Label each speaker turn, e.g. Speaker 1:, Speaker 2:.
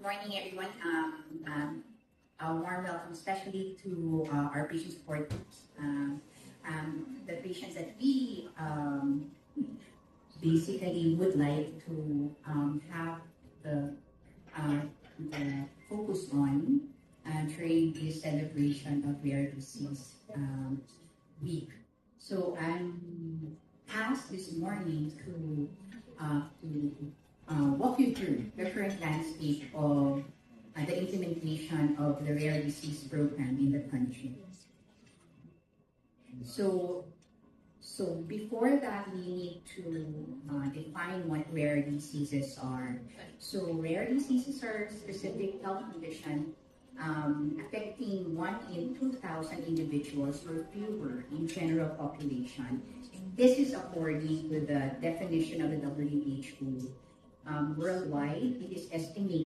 Speaker 1: Morning, everyone. A warm welcome, especially to our patient support groups. The patients that we basically would like to have the focus on during this celebration of Rare Disease Week. So I'm asked this morning to walk you through the current landscape of the implementation of the rare disease program in the country. So before that, we need to define what rare diseases are. So rare diseases are specific health condition affecting 1 in 2,000 individuals or fewer in general population. This is according to the definition of the WHO. Worldwide, it is estimated